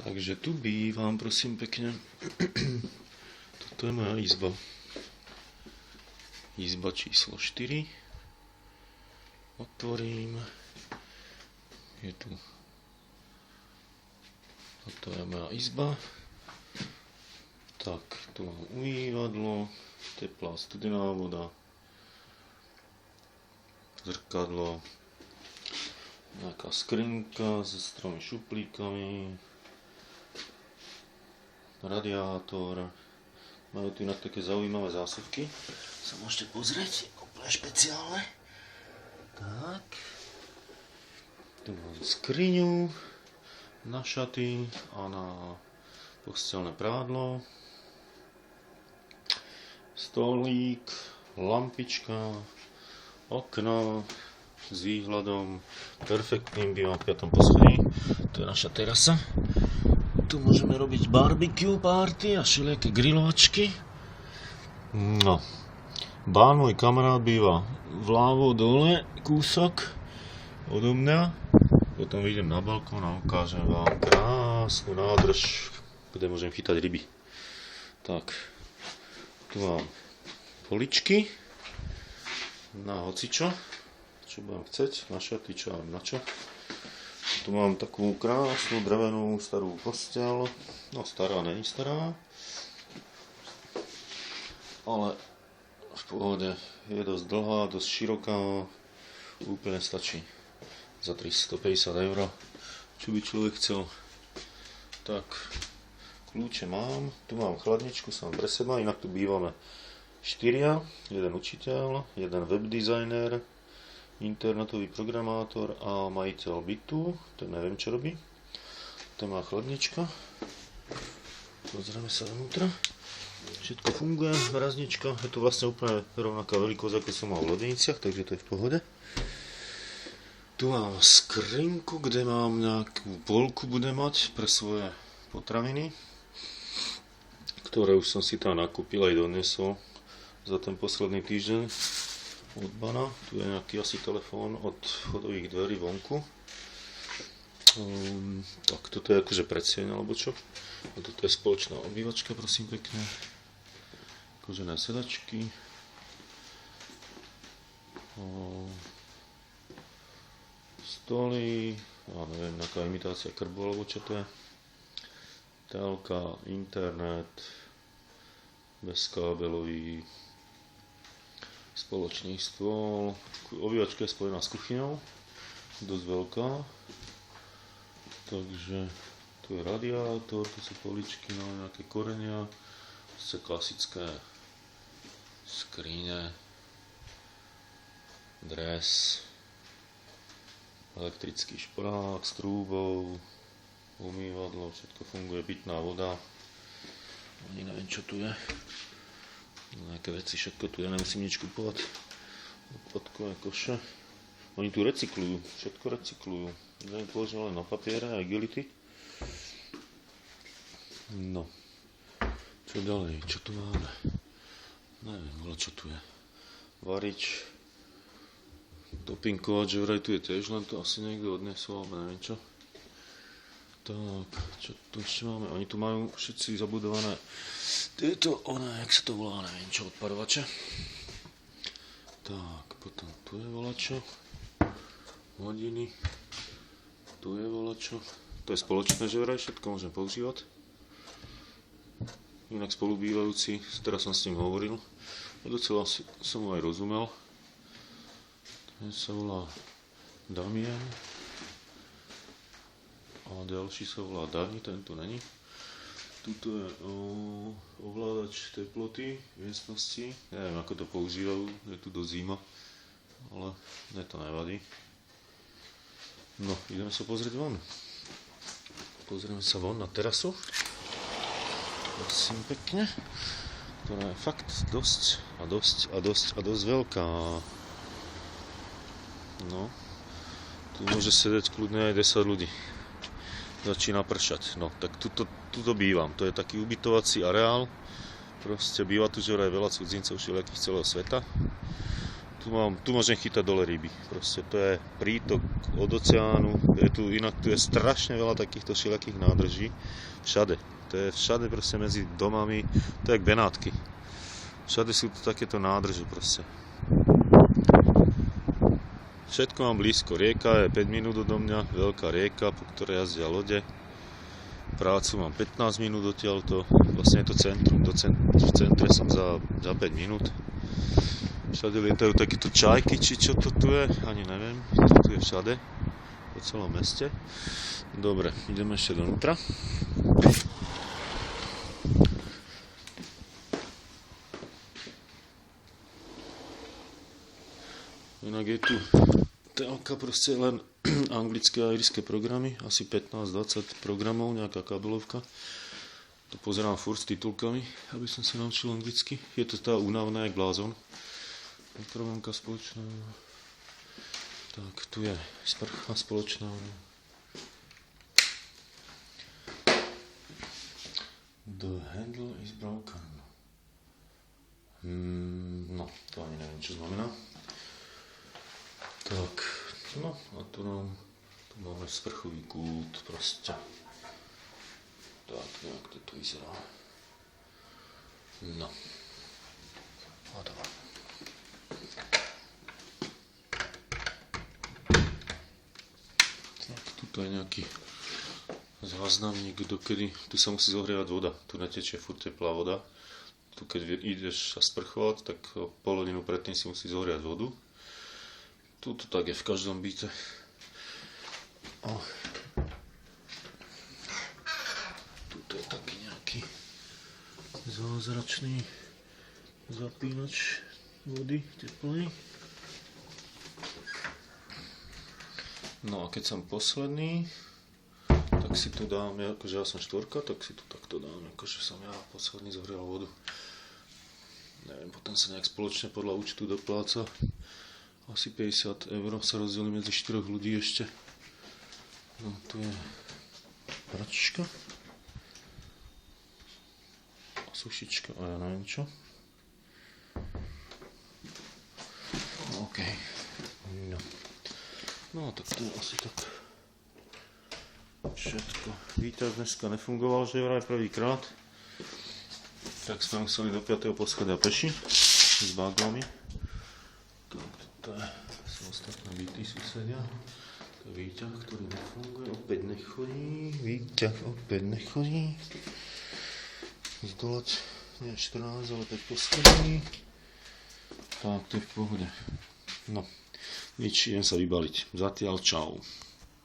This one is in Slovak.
Takže tu bývam, prosím pekne. Toto je moja izba. Izba číslo 4. Otvorím. Je tu. Toto je moja izba. Tak, tu mám umývadlo, teplá studená voda, zrkadlo, nejaká skrinka so 3 šuplíkami, radiátor. Majú tu inak také zaujímavé zásuvky, sa môžete pozrieť, úplne špeciálne. Tak, tu mám skriňu na šaty a na postelné prádlo, stolík, lampička, okno s výhľadom perfektným, bývam v 5. poschodí. To je naša terasa. Tu môžeme robiť barbecue party a všelijaké grilovačky. No, bán môj kamarát býva vľavo dole kúsok odo mňa. Potom vyjdem na balkón a ukážem vám krásnu nádrž, kde môžem chytať ryby. Tak, tu mám poličky na hocičo, čo budem chceť, na šaty, čo mám na čo. Tu mám takú krásnu drevenú starú posteľ, no stará, není stará, ale v pohode, je dosť dlhá, dosť široká, úplne stačí za 350 €, čo by človek chcel. Tak, kľúče mám, tu mám chladničku sám pre seba, inak tu bývame 4, jeden učiteľ, jeden webdesigner, internetový programátor a majiteľ bytu, ten neviem čo robí. To má chladnička, pozrieme sa dovnútra, všetko funguje, mraznička, je to vlastne úplne rovnaká veľkosť ako som mal v Lodeniciach, takže to je v pohode. Tu mám skrinku, kde mám nejakú polku, budem mať pre svoje potraviny, ktoré už som si tam nakúpil aj donesol za ten posledný týždeň od Bana. Tu je nejaký asi telefón od vchodových dverí vonku. Tak toto je akože predsieň alebo čo. A toto je spoločná obývačka, prosím pekne. Kožené sedačky. Stoly. Ja neviem, nejaká imitácia krbu alebo čo to je. Telka, internet, bezkábelový, spoločný stôl, obývačka je spojená s kuchyňou, dosť veľká, takže tu je radiátor, tu sú poličky na nejaké korenia, sú klasické skrine, dres, elektrický šporák s trúbou, umývadlo, všetko funguje, pitná voda, ani neviem čo tu je. Nejaké veci, všetko tu, ja nemusím nič kupovať. Odpadkové koše. Oni tu recyklujú, všetko recyklujú. Ja im položím len na papiere, aj gelity. No. Čo ďalej? Čo tu máme? Neviem, ale čo tu je. Varič. Topinkovač, že vraj tu je tiež, len to asi niekto odnesol, alebo neviem čo. Tak, čo tu ešte máme? Oni tu majú všetci zabudované tieto, jak sa to volá, neviem čo, odparovače. Tak, potom tu je volačo, hodiny, tu je volačo, to je spoločné, že vraj všetko môžem používať. Inak spolubývajúci, teraz som s ním hovoril, docela som mu aj rozumel. Ten sa volá Damien. A ďalší sa volá Dani, ten tu není. Tuto je ovládač teploty v miestnosti. Neviem, ako to používajú, je tu do zima, ale mne to nevadí. No, ideme sa pozrieť von. Pozrieme sa von na terasu. Prosím pekne. Ktorá je fakt dosť veľká. No, tu môže sedieť kľudne aj 10 ľudí. Začína pršať. No, tak tuto bývam. To je taký ubytovací areál. Proste býva tu, že aj veľa cudzincov všelijakých celého sveta. Tu Tu môžem chytať dole ryby. Proste to je prítok od oceánu. Inak tu je strašne veľa takýchto všelijakých nádrží. Všade. To je všade proste medzi domami. To je jak Benátky. Všade sú tu takéto nádrže proste. Všetko mám blízko. Rieka je 5 minút odo mňa. Veľká rieka, po ktorej jazdia lode. Prácu mám 15 minút odtiaľto. Vlastne je to centrum. V centre som za 5 minút. Všade lietajú takéto čajky, či čo to tu je, ani neviem, to tu je všade, po celom meste. Dobre, ideme ešte donútra. Inak je tu telka proste len anglické a írske programy, asi 15-20 programov, nejaká kabelovka. To pozerám furt s titulkami, aby som sa naučil anglicky. Je to tá únavná jak blázon. Mikrovlnka spoločná. Tak, tu je sprcha spoločná. The handle is broken. No, to ani neviem, čo znamená. Tak, no a tu máme sprchový kút proste. Tak, nejak to tu vyzerá. No. Hotovo. Tu je nejaký záznamník, dokedy tu sa musí zohrievať voda. Tu netečie furt teplá voda. Tu keď ideš sa sprchovať, tak pol hodinu predtým si musí zohriať vodu. Tu to tak je v každom byte. Tuto je taký nejaký zázračný zapínač vody teplej. No a keď som posledný, tak si tu dám, akože ja som štvorka, tak si tu takto dám, akože som ja posledný zohrial vodu. Neviem, potom sa nejak spoločne podľa účtu dopláca. Asi 50 € sa rozdelí medzi 4 ľudí ešte. No tu je pračka. A sušička a ja neviem čo. OK. No. No tak to je asi tak všetko. Výťah dneska nefungoval, že je vraj prvýkrát. Tak sme museli do 5. poschodia peši s baglami. Tak toto sú ostatné byty susedia. To je výťah, ktorý nefunguje, opäť nechodí. Výťah opäť nechodí. Zdolať nie 14, ale 5 poschodí. Tak to je v pohode. No. Nič, idem sa vybaliť. Zatiaľ čau.